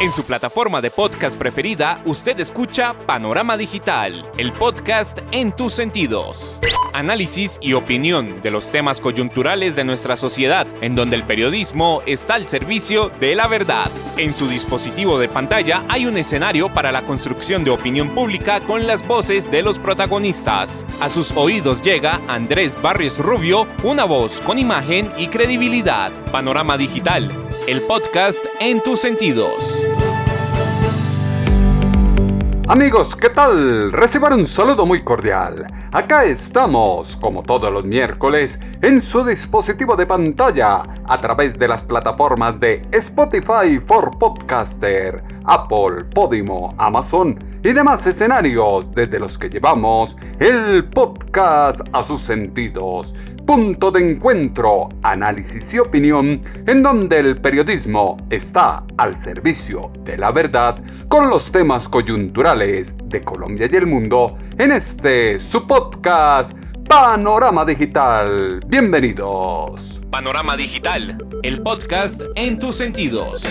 En su plataforma de podcast preferida, usted escucha Panorama Digital, el podcast en tus sentidos. Análisis y opinión de los temas coyunturales de nuestra sociedad, en donde el periodismo está al servicio de la verdad. En su dispositivo de pantalla hay un escenario para la construcción de opinión pública con las voces de los protagonistas. A sus oídos llega Andrés Barrios Rubio, una voz con imagen y credibilidad. Panorama Digital, el podcast en tus sentidos. Amigos, ¿qué tal? Reciban un saludo muy cordial. Acá estamos, como todos los miércoles, en su dispositivo de pantalla, a través de las plataformas de Spotify for Podcaster, Apple, Podimo, Amazon y demás escenarios desde los que llevamos el podcast a sus sentidos. Punto de encuentro, análisis y opinión, en donde el periodismo está al servicio de la verdad con los temas coyunturales de Colombia y el mundo en este su podcast Panorama Digital. Bienvenidos. Panorama Digital, el podcast en tus sentidos.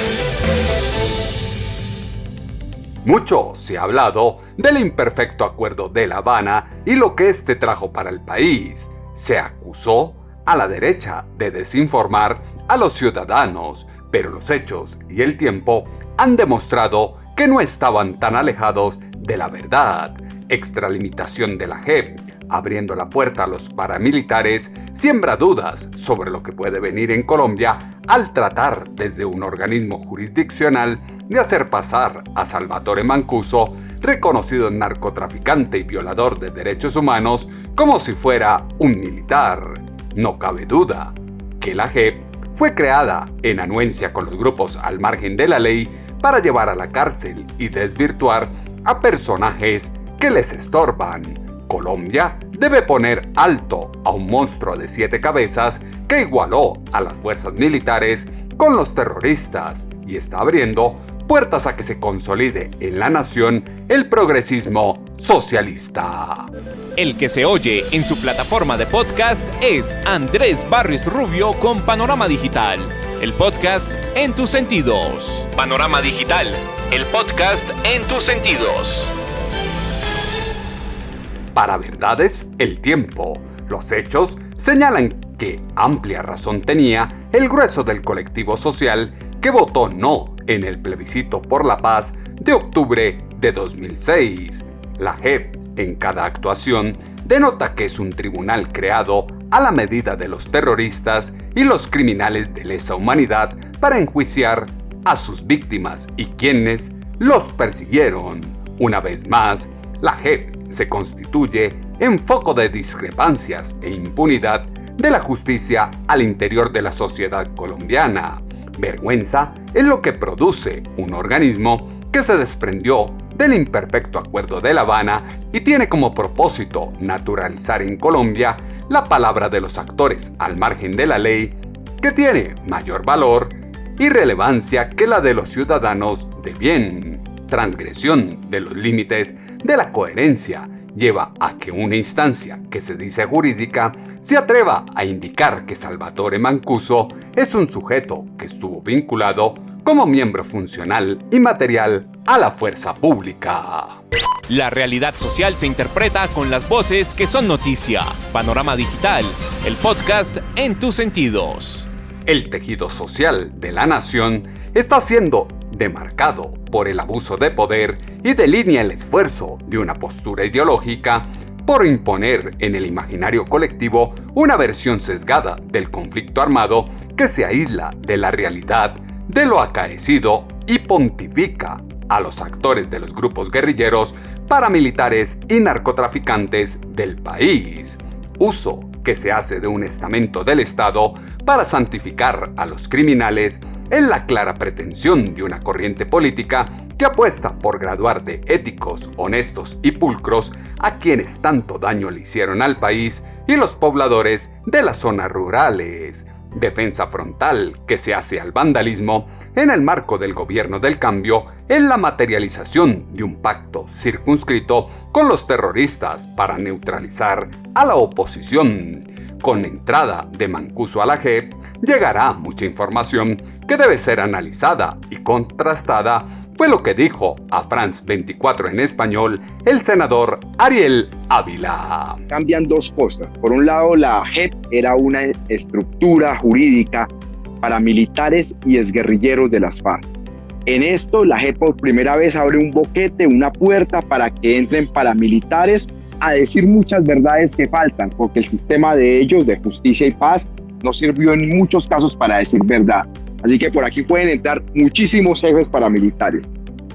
Mucho se ha hablado del imperfecto acuerdo de La Habana y lo que este trajo para el país. Se acusó a la derecha de desinformar a los ciudadanos, pero los hechos y el tiempo han demostrado que no estaban tan alejados de la verdad. Extralimitación de la JEP, abriendo la puerta a los paramilitares, siembra dudas sobre lo que puede venir en Colombia al tratar desde un organismo jurisdiccional de hacer pasar a Salvatore Mancuso, reconocido narcotraficante y violador de derechos humanos, como si fuera un militar. No cabe duda que la JEP fue creada en anuencia con los grupos al margen de la ley para llevar a la cárcel y desvirtuar a personajes que les estorban. Colombia debe poner alto a un monstruo de 7 cabezas que igualó a las fuerzas militares con los terroristas y está abriendo puertas a que se consolide en la nación el progresismo socialista. El que se oye en su plataforma de podcast es Andrés Barrios Rubio con Panorama Digital, el podcast en tus sentidos. Panorama Digital, el podcast en tus sentidos. Para verdades, el tiempo. Los hechos señalan que amplia razón tenía el grueso del colectivo social que votó no en el plebiscito por la paz de octubre de 2006. La JEP, en cada actuación, denota que es un tribunal creado a la medida de los terroristas y los criminales de lesa humanidad para enjuiciar a sus víctimas y quienes los persiguieron. Una vez más, la JEP se constituye en foco de discrepancias e impunidad de la justicia al interior de la sociedad colombiana. Vergüenza es lo que produce un organismo que se desprendió del imperfecto acuerdo de La Habana y tiene como propósito naturalizar en Colombia la palabra de los actores al margen de la ley, que tiene mayor valor y relevancia que la de los ciudadanos de bien. Transgresión de los límites de la coherencia lleva a que una instancia que se dice jurídica se atreva a indicar que Salvatore Mancuso es un sujeto que estuvo vinculado como miembro funcional y material a la fuerza pública. La realidad social se interpreta con las voces que son noticia. Panorama Digital, el podcast en tus sentidos. El tejido social de la nación está siendo demarcado por el abuso de poder y delinea el esfuerzo de una postura ideológica por imponer en el imaginario colectivo una versión sesgada del conflicto armado que se aísla de la realidad de lo acaecido y pontifica a los actores de los grupos guerrilleros, paramilitares y narcotraficantes del país. Uso que se hace de un estamento del Estado para santificar a los criminales en la clara pretensión de una corriente política que apuesta por graduar de éticos, honestos y pulcros a quienes tanto daño le hicieron al país y los pobladores de las zonas rurales. Defensa frontal que se hace al vandalismo en el marco del gobierno del cambio en la materialización de un pacto circunscrito con los terroristas para neutralizar a la oposición. Con la entrada de Mancuso a la JEP, llegará mucha información que debe ser analizada y contrastada, fue lo que dijo a France 24 en español el senador Ariel Ávila. Cambian dos cosas. Por un lado, la JEP era una estructura jurídica para militares y exguerrilleros de las FARC. En esto, la JEP por primera vez abre un boquete, una puerta para que entren paramilitares a decir muchas verdades que faltan, porque el sistema de ellos, de justicia y paz, no sirvió en muchos casos para decir verdad. Así que por aquí pueden entrar muchísimos jefes paramilitares.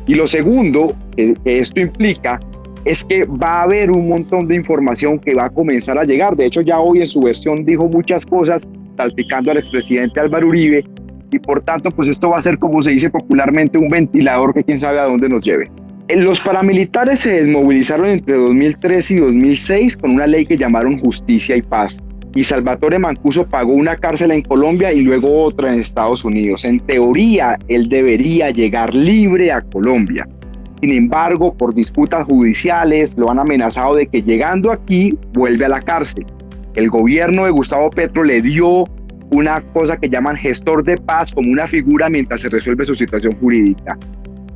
Y lo segundo que esto implica es que va a haber un montón de información que va a comenzar a llegar. De hecho, ya hoy en su versión dijo muchas cosas salpicando al expresidente Álvaro Uribe, y por tanto, pues esto va a ser, como se dice popularmente, un ventilador que quién sabe a dónde nos lleve. Los paramilitares se desmovilizaron entre 2003 y 2006 con una ley que llamaron Justicia y Paz. Y Salvatore Mancuso pagó una cárcel en Colombia y luego otra en Estados Unidos. En teoría, él debería llegar libre a Colombia. Sin embargo, por disputas judiciales, lo han amenazado de que llegando aquí, vuelve a la cárcel. El gobierno de Gustavo Petro le dio una cosa que llaman gestor de paz como una figura mientras se resuelve su situación jurídica.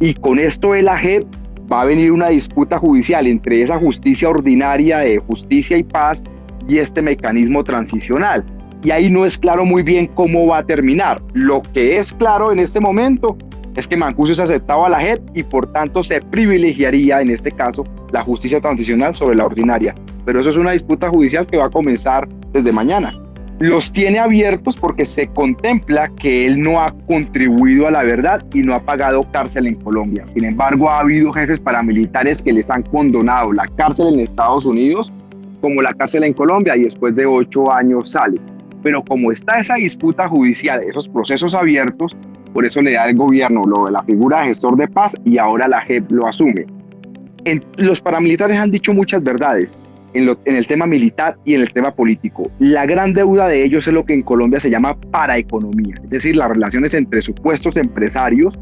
Y con esto de la JEP va a venir una disputa judicial entre esa justicia ordinaria de justicia y paz y este mecanismo transicional. Y ahí no es claro muy bien cómo va a terminar. Lo que es claro en este momento es que Mancuso es aceptado a la JEP y por tanto se privilegiaría en este caso la justicia transicional sobre la ordinaria. Pero eso es una disputa judicial que va a comenzar desde mañana. Los tiene abiertos porque se contempla que él no ha contribuido a la verdad y no ha pagado cárcel en Colombia. Sin embargo, ha habido jefes paramilitares que les han condonado la cárcel en Estados Unidos como la cárcel en Colombia y después de 8 años sale. Pero como está esa disputa judicial, esos procesos abiertos, por eso le da el gobierno lo de la figura de gestor de paz y ahora la JEP lo asume. Los paramilitares han dicho muchas verdades en el tema militar y en el tema político. La gran deuda de ellos es lo que en Colombia se llama paraeconomía, es decir, las relaciones entre supuestos empresarios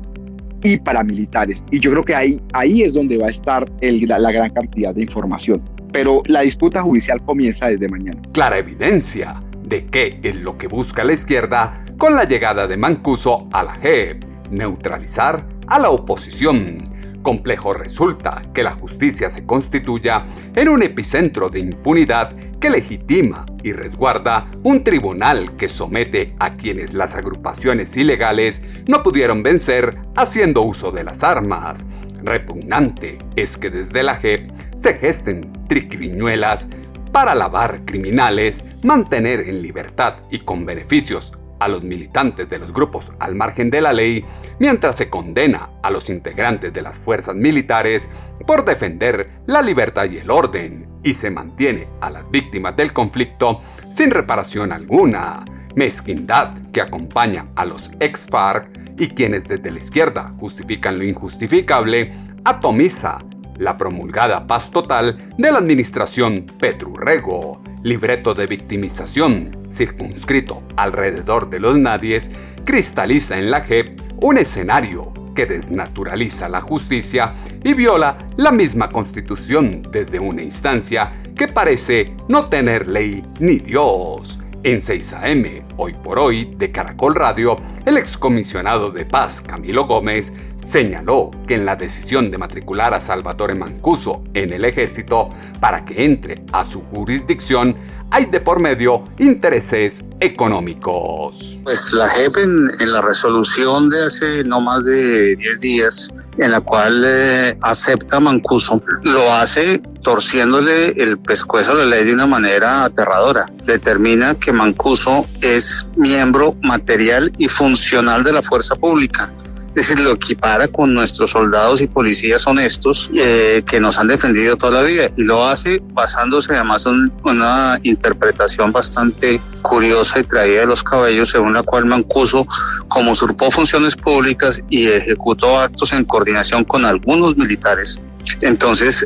y paramilitares. Y yo creo que ahí es donde va a estar la gran cantidad de información. Pero la disputa judicial comienza desde mañana. Clara evidencia de qué es lo que busca la izquierda con la llegada de Mancuso a la JEP: neutralizar a la oposición. Complejo resulta que la justicia se constituya en un epicentro de impunidad que legitima y resguarda un tribunal que somete a quienes las agrupaciones ilegales no pudieron vencer haciendo uso de las armas. Repugnante es que desde la JEP se gesten triquiñuelas para lavar criminales, mantener en libertad y con beneficios a los militantes de los grupos al margen de la ley, mientras se condena a los integrantes de las fuerzas militares por defender la libertad y el orden, y se mantiene a las víctimas del conflicto sin reparación alguna. Mezquindad que acompaña a los ex-FARC y quienes desde la izquierda justifican lo injustificable, atomiza la promulgada paz total de la administración Petro-Urrego. Libreto de victimización, circunscrito alrededor de los nadies, cristaliza en la JEP un escenario que desnaturaliza la justicia y viola la misma Constitución desde una instancia que parece no tener ley ni Dios. En 6 AM, hoy por hoy, de Caracol Radio, el excomisionado de paz Camilo Gómez señaló que en la decisión de matricular a Salvatore Mancuso en el ejército para que entre a su jurisdicción hay de por medio intereses económicos. Pues la JEP en la resolución de hace no más de 10 días, en la cual acepta a Mancuso, lo hace torciéndole el pescuezo a la ley de una manera aterradora. Determina que Mancuso es miembro material y funcional de la fuerza pública. Es decir, lo equipara con nuestros soldados y policías honestos que nos han defendido toda la vida, y lo hace basándose además en una interpretación bastante curiosa y traída de los cabellos, según la cual Mancuso, como usurpó funciones públicas y ejecutó actos en coordinación con algunos militares, entonces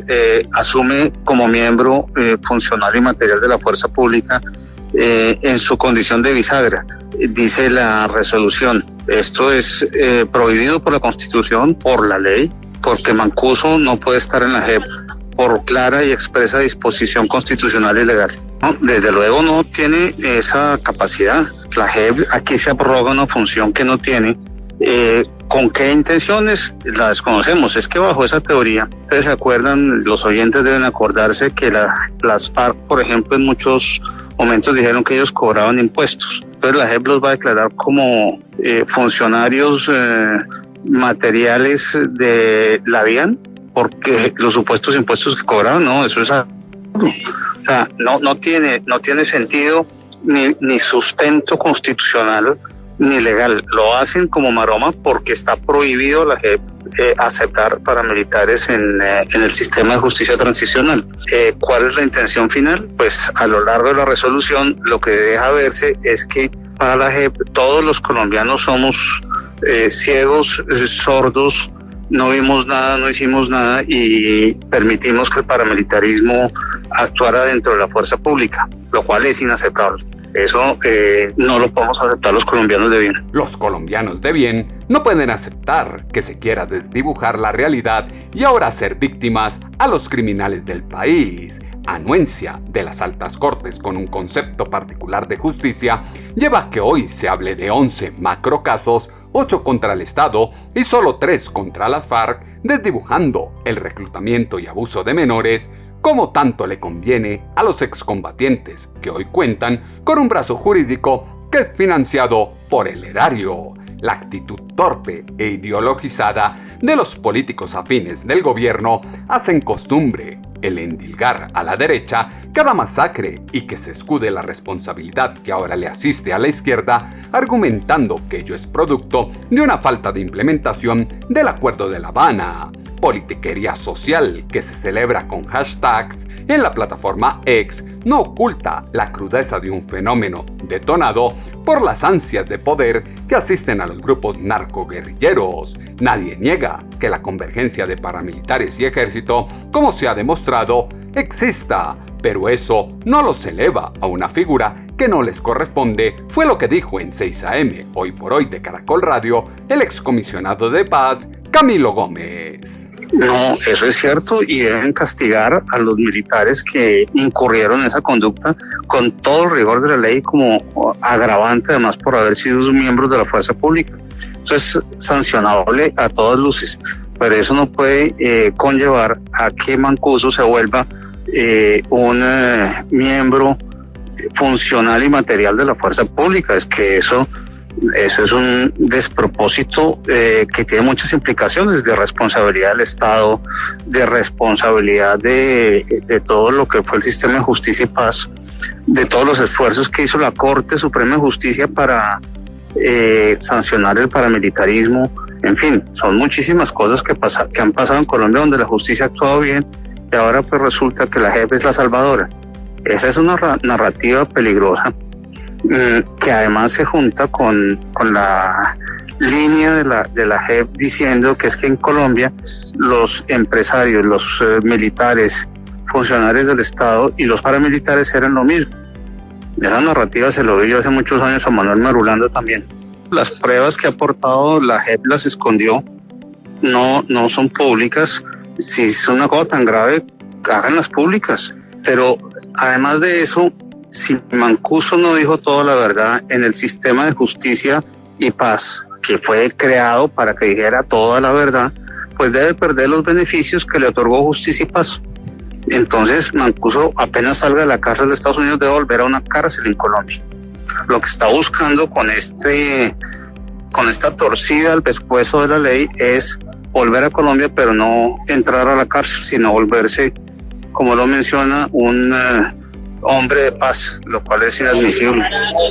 asume como miembro funcional y material de la fuerza pública en su condición de bisagra. Dice la resolución, esto es prohibido por la Constitución, por la ley, porque Mancuso no puede estar en la JEP por clara y expresa disposición constitucional y legal. No, desde luego no tiene esa capacidad. La JEP aquí se abroga una función que no tiene. ¿Con qué intenciones? La desconocemos. Es que bajo esa teoría, ustedes se acuerdan, los oyentes deben acordarse que las FARC, por ejemplo, en muchos momentos dijeron que ellos cobraban impuestos. Entonces la JEP los va a declarar como funcionarios materiales de la DIAN, porque los supuestos impuestos que cobraban, no, eso es absurdo. O sea, no tiene sentido ni sustento constitucional ni legal. Lo hacen como maroma porque está prohibido la JEP aceptar paramilitares en el sistema de justicia transicional. ¿Cuál es la intención final? Pues a lo largo de la resolución lo que deja verse es que para la JEP todos los colombianos somos ciegos, sordos, no vimos nada, no hicimos nada y permitimos que el paramilitarismo actuara dentro de la fuerza pública, lo cual es inaceptable. Eso no lo podemos aceptar los colombianos de bien. Los colombianos de bien no pueden aceptar que se quiera desdibujar la realidad y ahora hacer víctimas a los criminales del país. Anuencia de las altas cortes con un concepto particular de justicia lleva a que hoy se hable de 11 macrocasos, 8 contra el Estado y solo 3 contra las FARC, desdibujando el reclutamiento y abuso de menores como tanto le conviene a los excombatientes que hoy cuentan con un brazo jurídico que es financiado por el erario. La actitud torpe e ideologizada de los políticos afines del gobierno hacen costumbre el endilgar a la derecha cada masacre y que se escude la responsabilidad que ahora le asiste a la izquierda, argumentando que ello es producto de una falta de implementación del Acuerdo de La Habana. Politiquería social que se celebra con hashtags en la plataforma X no oculta la crudeza de un fenómeno detonado por las ansias de poder que asisten a los grupos narcoguerrilleros. Nadie niega que la convergencia de paramilitares y ejército, como se ha demostrado, exista, pero eso no los eleva a una figura que no les corresponde, fue lo que dijo en 6 AM, hoy por hoy de Caracol Radio, el excomisionado de paz, Camilo Gómez. No, eso es cierto y deben castigar a los militares que incurrieron en esa conducta con todo el rigor de la ley como agravante además por haber sido miembros de la fuerza pública. Eso es sancionable a todas luces, pero eso no puede conllevar a que Mancuso se vuelva un miembro funcional y material de la fuerza pública. Es que eso es un despropósito que tiene muchas implicaciones de responsabilidad del Estado, de responsabilidad de todo lo que fue el sistema de justicia y paz, de todos los esfuerzos que hizo la Corte Suprema de Justicia para sancionar el paramilitarismo. En fin, son muchísimas cosas que han pasado en Colombia donde la justicia ha actuado bien y ahora pues resulta que la JEP es la salvadora. Esa es una narrativa peligrosa que además se junta con la línea de la JEP diciendo que es que en Colombia los empresarios, los militares, funcionarios del Estado y los paramilitares eran lo mismo. Esa narrativa se lo vi yo hace muchos años a Manuel Marulanda también. Las pruebas que ha aportado la JEP las escondió, no son públicas. Si es una cosa tan grave, háganlas públicas. Pero además de eso, si Mancuso no dijo toda la verdad en el sistema de justicia y paz, que fue creado para que dijera toda la verdad, pues debe perder los beneficios que le otorgó justicia y paz. Entonces Mancuso apenas salga de la cárcel de Estados Unidos debe volver a una cárcel en Colombia. Lo que está buscando con esta torcida al pescuezo de la ley es volver a Colombia, pero no entrar a la cárcel, sino volverse, como lo menciona, un hombre de paz, lo cual es inadmisible.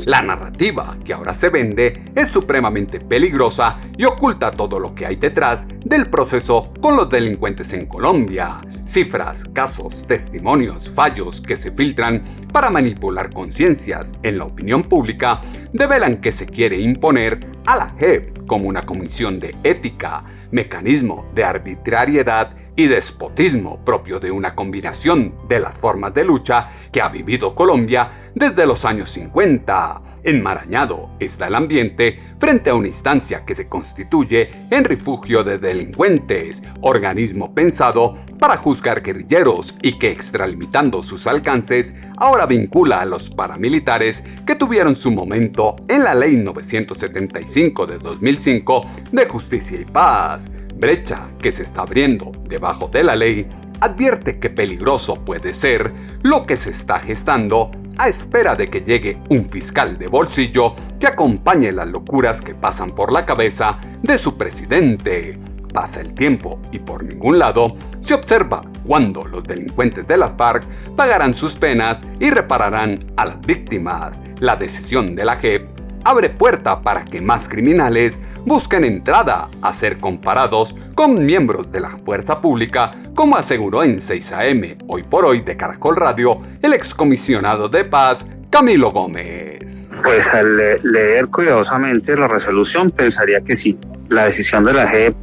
La narrativa que ahora se vende es supremamente peligrosa y oculta todo lo que hay detrás del proceso con los delincuentes en Colombia. Cifras, casos, testimonios, fallos que se filtran para manipular conciencias en la opinión pública develan que se quiere imponer a la JEP como una comisión de ética, mecanismo de arbitrariedad y despotismo propio de una combinación de las formas de lucha que ha vivido Colombia desde los años 50. Enmarañado está el ambiente frente a una instancia que se constituye en refugio de delincuentes, organismo pensado para juzgar guerrilleros y que, extralimitando sus alcances, ahora vincula a los paramilitares que tuvieron su momento en la Ley 975 de 2005 de Justicia y Paz. Brecha que se está abriendo debajo de la ley advierte que peligroso puede ser lo que se está gestando a espera de que llegue un fiscal de bolsillo que acompañe las locuras que pasan por la cabeza de su presidente. Pasa el tiempo y por ningún lado se observa cuándo los delincuentes de las FARC pagarán sus penas y repararán a las víctimas. La decisión de la JEP abre puerta para que más criminales busquen entrada a ser comparados con miembros de la fuerza pública, como aseguró en 6 AM Hoy por Hoy de Caracol Radio el excomisionado de paz Camilo Gómez. Pues al leer cuidadosamente la resolución pensaría que sí. La decisión de la JEP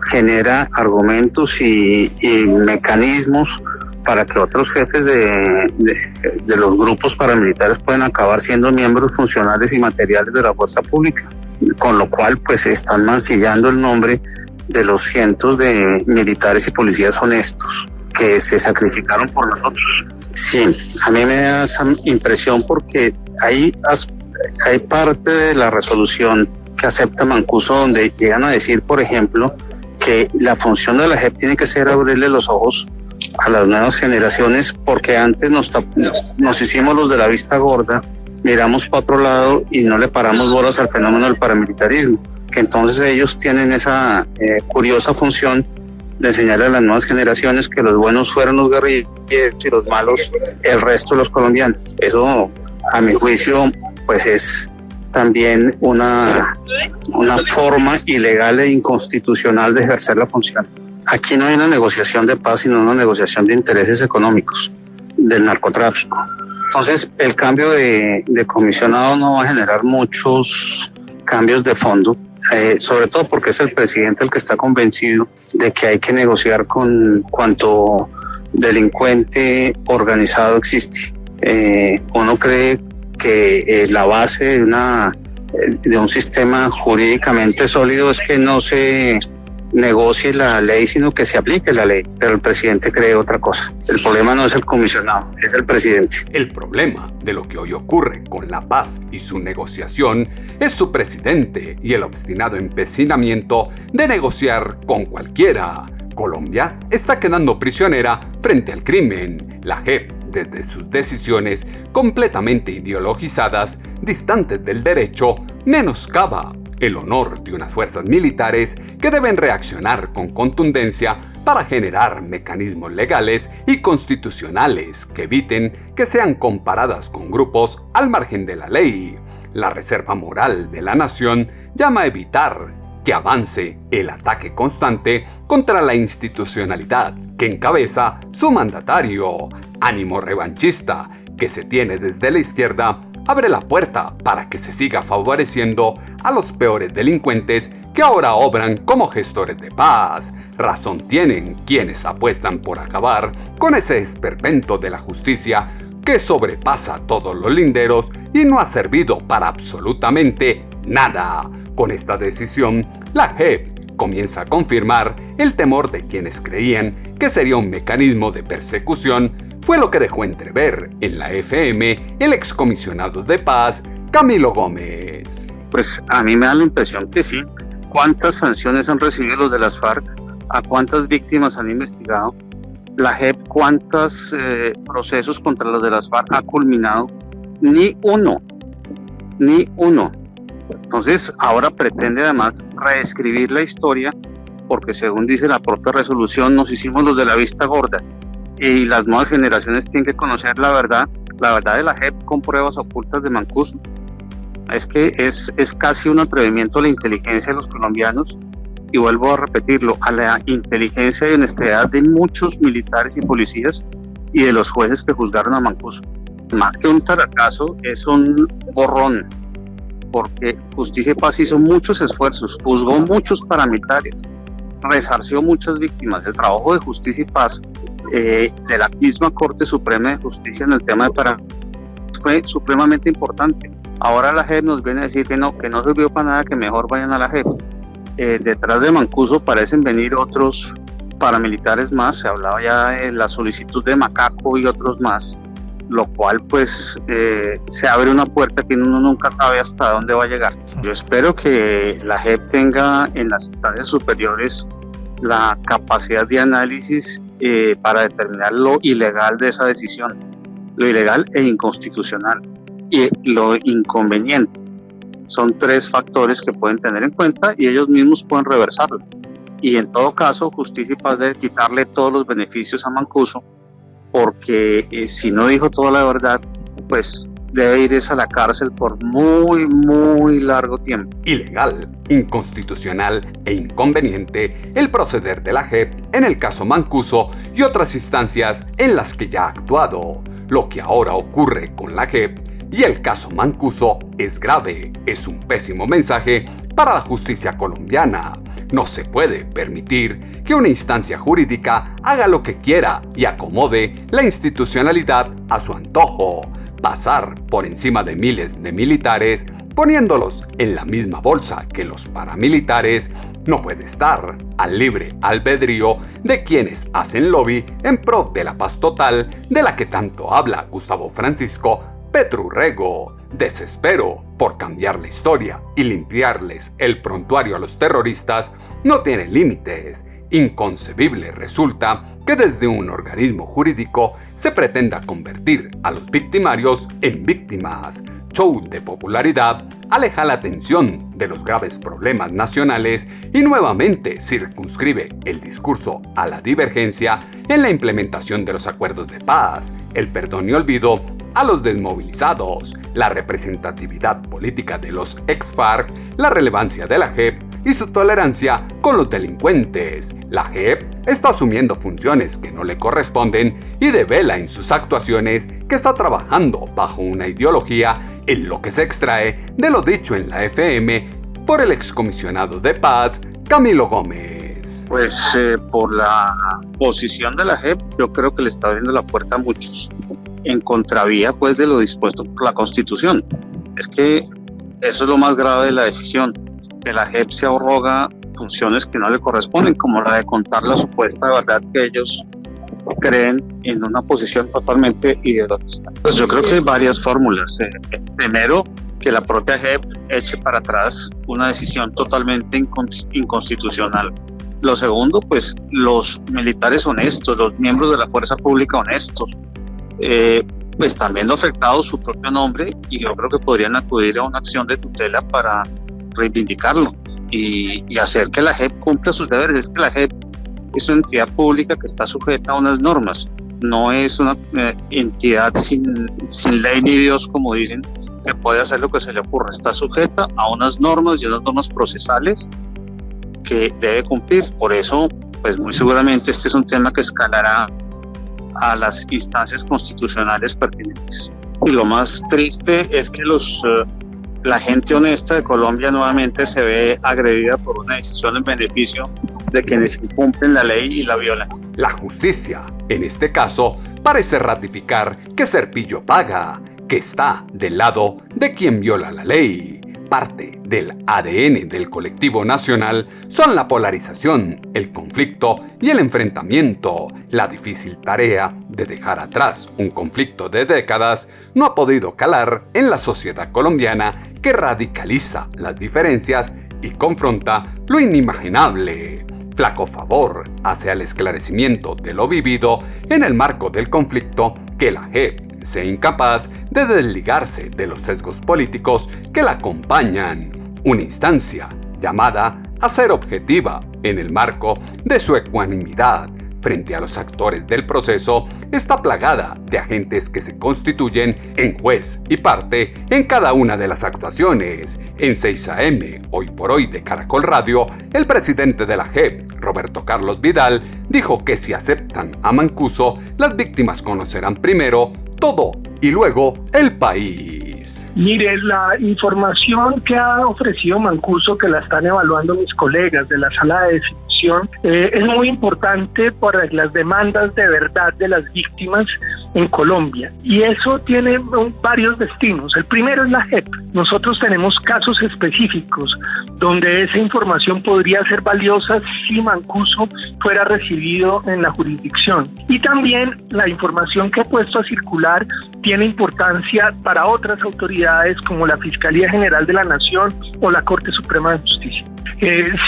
genera argumentos y mecanismos para que otros jefes de los grupos paramilitares puedan acabar siendo miembros funcionales y materiales de la fuerza pública, con lo cual pues están mancillando el nombre de los cientos de militares y policías honestos que se sacrificaron por nosotros. Sí, a mí me da esa impresión porque hay parte de la resolución que acepta Mancuso donde llegan a decir, por ejemplo, que la función de la JEP tiene que ser abrirle los ojos a las nuevas generaciones, porque antes nos hicimos los de la vista gorda, miramos para otro lado y no le paramos bolas al fenómeno del paramilitarismo, que entonces ellos tienen esa curiosa función de enseñarle a las nuevas generaciones que los buenos fueron los guerrilleros y los malos el resto de los colombianos. Eso, a mi juicio, pues es también una forma ilegal e inconstitucional de ejercer la función. Aquí no hay una negociación de paz, sino una negociación de intereses económicos del narcotráfico. Entonces, el cambio de comisionado no va a generar muchos cambios de fondo, sobre todo porque es el presidente el que está convencido de que hay que negociar con cuanto delincuente organizado existe. Uno cree que la base de un sistema jurídicamente sólido es que no se negocie la ley, sino que se aplique la ley, pero el presidente cree otra cosa. El problema no es el comisionado, es el presidente. El problema de lo que hoy ocurre con la paz y su negociación es su presidente y el obstinado empecinamiento de negociar con cualquiera. Colombia está quedando prisionera frente al crimen. La JEP, desde sus decisiones completamente ideologizadas, distantes del derecho, menoscaba el honor de unas fuerzas militares que deben reaccionar con contundencia para generar mecanismos legales y constitucionales que eviten que sean comparadas con grupos al margen de la ley. La reserva moral de la nación llama a evitar que avance el ataque constante contra la institucionalidad que encabeza su mandatario. Ánimo revanchista que se tiene desde la izquierda abre la puerta para que se siga favoreciendo a los peores delincuentes que ahora obran como gestores de paz. Razón tienen quienes apuestan por acabar con ese esperpento de la justicia que sobrepasa todos los linderos y no ha servido para absolutamente nada. Con esta decisión, la JEP comienza a confirmar el temor de quienes creían que sería un mecanismo de persecución. Fue lo que dejó entrever en la FM el excomisionado de paz Camilo Gómez. Pues a mí me da la impresión que sí. ¿Cuántas sanciones han recibido los de las FARC? ¿A cuántas víctimas han investigado? La JEP, ¿cuántos procesos contra los de las FARC ha culminado? Ni uno. Entonces ahora pretende además reescribir la historia, porque según dice la propia resolución, nos hicimos los de la vista gorda. Y las nuevas generaciones tienen que conocer la verdad de la JEP con pruebas ocultas de Mancuso. Es que es casi un atrevimiento a la inteligencia de los colombianos, y vuelvo a repetirlo, a la inteligencia y honestidad de muchos militares y policías y de los jueces que juzgaron a Mancuso. Más que un taracazo, es un borrón, porque Justicia y Paz hizo muchos esfuerzos, juzgó muchos paramilitares, resarció muchas víctimas. El trabajo de Justicia y Paz de la misma Corte Suprema de Justicia en el tema de fue supremamente importante. Ahora la JEP nos viene a decir que no sirvió para nada, que mejor vayan a la JEP. Detrás de Mancuso parecen venir otros paramilitares más, se hablaba ya de la solicitud de Macaco y otros más, lo cual pues se abre una puerta que uno nunca sabe hasta dónde va a llegar. Yo espero que la JEP tenga en las instancias superiores la capacidad de análisis para determinar lo ilegal de esa decisión, lo ilegal e inconstitucional, y lo inconveniente. Son 3 factores que pueden tener en cuenta y ellos mismos pueden reversarlo. Y en todo caso, Justicia y Paz debe quitarle todos los beneficios a Mancuso, porque si no dijo toda la verdad, pues debe irse a la cárcel por muy, muy largo tiempo. Ilegal, inconstitucional e inconveniente el proceder de la JEP en el caso Mancuso y otras instancias en las que ya ha actuado. Lo que ahora ocurre con la JEP y el caso Mancuso es grave, es un pésimo mensaje para la justicia colombiana. No se puede permitir que una instancia jurídica haga lo que quiera y acomode la institucionalidad a su antojo. Pasar por encima de miles de militares, poniéndolos en la misma bolsa que los paramilitares, no puede estar al libre albedrío de quienes hacen lobby en pro de la paz total de la que tanto habla Gustavo Francisco Petrurrego. Desespero por cambiar la historia y limpiarles el prontuario a los terroristas no tiene límites. Inconcebible resulta que desde un organismo jurídico se pretenda convertir a los victimarios en víctimas. Show de popularidad aleja la atención de los graves problemas nacionales y nuevamente circunscribe el discurso a la divergencia en la implementación de los acuerdos de paz, el perdón y olvido a los desmovilizados, la representatividad política de los ex-FARC, la relevancia de la JEP y su tolerancia con los delincuentes. La JEP está asumiendo funciones que no le corresponden y devela en sus actuaciones que está trabajando bajo una ideología en lo que se extrae de lo dicho en la FM por el excomisionado de paz, Camilo Gómez. Pues por la posición de la JEP, yo creo que le está abriendo la puerta a muchos, en contravía pues de lo dispuesto por la Constitución. Es que eso es lo más grave de la decisión, que la JEP se arroga funciones que no le corresponden, como la de contar la supuesta verdad que ellos creen en una posición totalmente ideológica. Pues yo creo que hay varias fórmulas. Primero, que la propia JEP eche para atrás una decisión totalmente inconstitucional. Lo segundo, pues los militares honestos, los miembros de la fuerza pública honestos, pues están viendo afectado su propio nombre y yo creo que podrían acudir a una acción de tutela para reivindicarlo y hacer que la JEP cumpla sus deberes. Es que la JEP es una entidad pública que está sujeta a unas normas, no es una entidad sin ley ni Dios, como dicen, que puede hacer lo que se le ocurra. Está sujeta a unas normas y unas normas procesales que debe cumplir. Por eso, pues muy seguramente este es un tema que escalará a las instancias constitucionales pertinentes. Y lo más triste es que la gente honesta de Colombia nuevamente se ve agredida por una decisión en beneficio de quienes incumplen la ley y la violan. La justicia, en este caso, parece ratificar que Serpillo paga, que está del lado de quien viola la ley. Parte del ADN del colectivo nacional son la polarización, el conflicto y el enfrentamiento. La difícil tarea de dejar atrás un conflicto de décadas no ha podido calar en la sociedad colombiana, que radicaliza las diferencias y confronta lo inimaginable. Flaco favor hace al esclarecimiento de lo vivido en el marco del conflicto que la JEP sea incapaz de desligarse de los sesgos políticos que la acompañan, una instancia llamada a ser objetiva en el marco de su ecuanimidad frente a los actores del proceso, está plagada de agentes que se constituyen en juez y parte en cada una de las actuaciones. En 6 AM, Hoy por Hoy de Caracol Radio, el presidente de la JEP, Roberto Carlos Vidal, dijo que si aceptan a Mancuso, las víctimas conocerán primero todo y luego el país. Mire, la información que ha ofrecido Mancuso, que la están evaluando mis colegas de la sala de definición, es muy importante por las demandas de verdad de las víctimas en Colombia. Y eso tiene varios destinos. El primero es la JEP. Nosotros tenemos casos específicos donde esa información podría ser valiosa si Mancuso fuera recibido en la jurisdicción. Y también la información que ha puesto a circular tiene importancia para otras autoridades como la Fiscalía General de la Nación o la Corte Suprema de Justicia.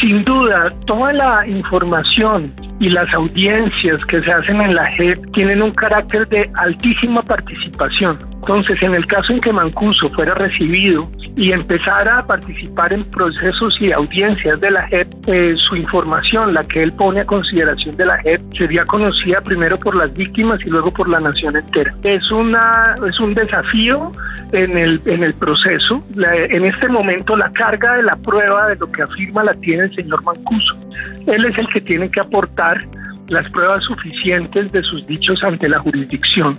Sin duda, toda la información y las audiencias que se hacen en la JEP tienen un carácter de altísima participación. Entonces, en el caso en que Mancuso fuera recibido y empezara a participar en procesos y audiencias de la JEP, su información, la que él pone a consideración de la JEP, sería conocida primero por las víctimas y luego por la nación entera. Es un desafío en el proceso. En este momento la carga de la prueba de lo que afirma la tiene el señor Mancuso. Él es el que tiene que aportar las pruebas suficientes de sus dichos ante la jurisdicción.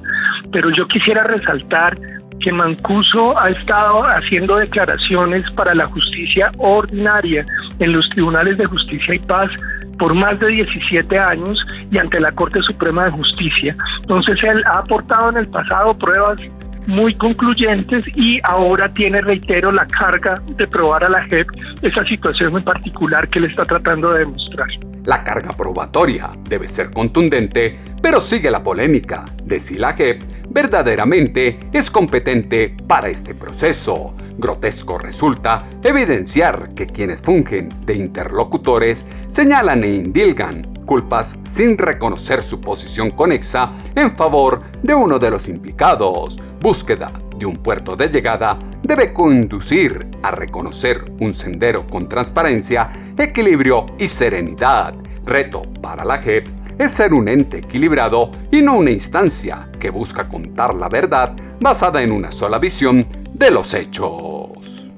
Pero yo quisiera resaltar que Mancuso ha estado haciendo declaraciones para la justicia ordinaria en los tribunales de justicia y paz por más de 17 años y ante la Corte Suprema de Justicia. Entonces él ha aportado en el pasado pruebas muy concluyentes y ahora tiene, reitero, la carga de probar a la JEP esa situación en particular que él está tratando de demostrar. La carga probatoria debe ser contundente, pero sigue la polémica de si la JEP verdaderamente es competente para este proceso. Grotesco resulta evidenciar que quienes fungen de interlocutores señalan e indilgan culpas sin reconocer su posición conexa en favor de uno de los implicados. Búsqueda de un puerto de llegada debe conducir a reconocer un sendero con transparencia, equilibrio y serenidad. Reto para la JEP es ser un ente equilibrado y no una instancia que busca contar la verdad basada en una sola visión de los hechos.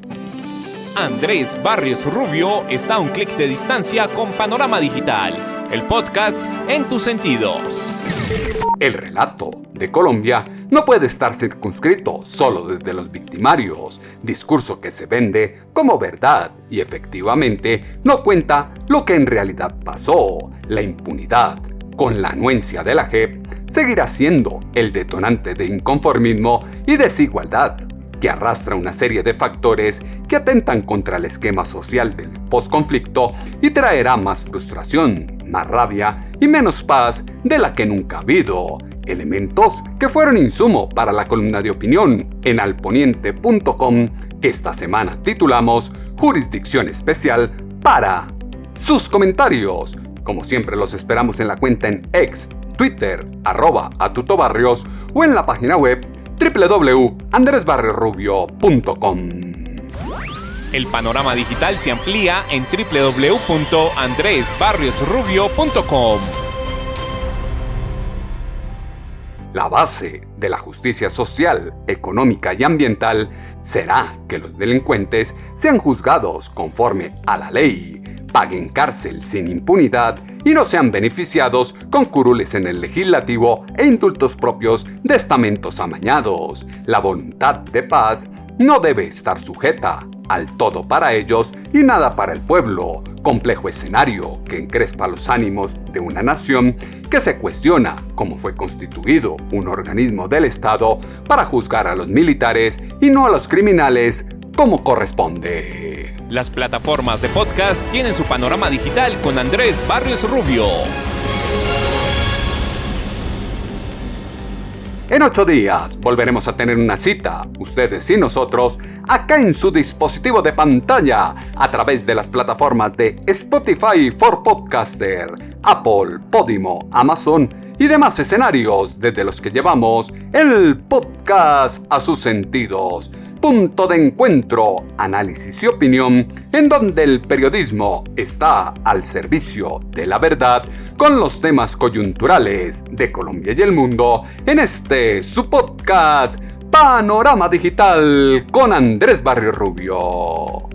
Andrés Barrios Rubio está a un clic de distancia con Panorama Digital, el podcast en tus sentidos. El relato de Colombia no puede estar circunscrito solo desde los victimarios, discurso que se vende como verdad y efectivamente no cuenta lo que en realidad pasó. La impunidad, con la anuencia de la JEP, seguirá siendo el detonante de inconformismo y desigualdad que arrastra una serie de factores que atentan contra el esquema social del posconflicto y traerá más frustración, más rabia y menos paz de la que nunca ha habido. Elementos que fueron insumo para la columna de opinión en alponiente.com que esta semana titulamos Jurisdicción Especial para sus comentarios. Como siempre los esperamos en la cuenta en X, Twitter, @atutobarrios o en la página web www.andresbarriosrubio.com. El panorama digital se amplía en www.andresbarriosrubio.com. La base de la justicia social, económica y ambiental será que los delincuentes sean juzgados conforme a la ley, paguen cárcel sin impunidad y no sean beneficiados con curules en el legislativo e indultos propios de estamentos amañados. La voluntad de paz no debe estar sujeta al todo para ellos y nada para el pueblo. Complejo escenario que encrespa los ánimos de una nación que se cuestiona cómo fue constituido un organismo del Estado para juzgar a los militares y no a los criminales como corresponde. Las plataformas de podcast tienen su panorama digital con Andrés Barrios Rubio. En 8 días volveremos a tener una cita, ustedes y nosotros, acá en su dispositivo de pantalla, a través de las plataformas de Spotify for Podcaster, Apple, Podimo, Amazon y demás escenarios desde los que llevamos el podcast a sus sentidos. Punto de encuentro, análisis y opinión, en donde el periodismo está al servicio de la verdad con los temas coyunturales de Colombia y el mundo en su podcast Panorama Digital con Andrés Barrios Rubio.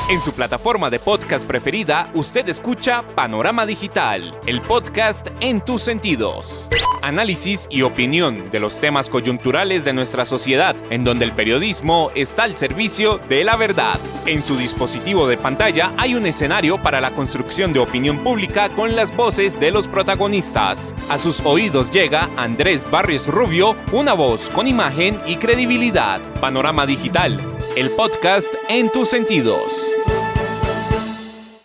En su plataforma de podcast preferida, usted escucha Panorama Digital, el podcast en tus sentidos. Análisis y opinión de los temas coyunturales de nuestra sociedad, en donde el periodismo está al servicio de la verdad. En su dispositivo de pantalla hay un escenario para la construcción de opinión pública con las voces de los protagonistas. A sus oídos llega Andrés Barrios Rubio, una voz con imagen y credibilidad. Panorama Digital, el podcast en tus sentidos.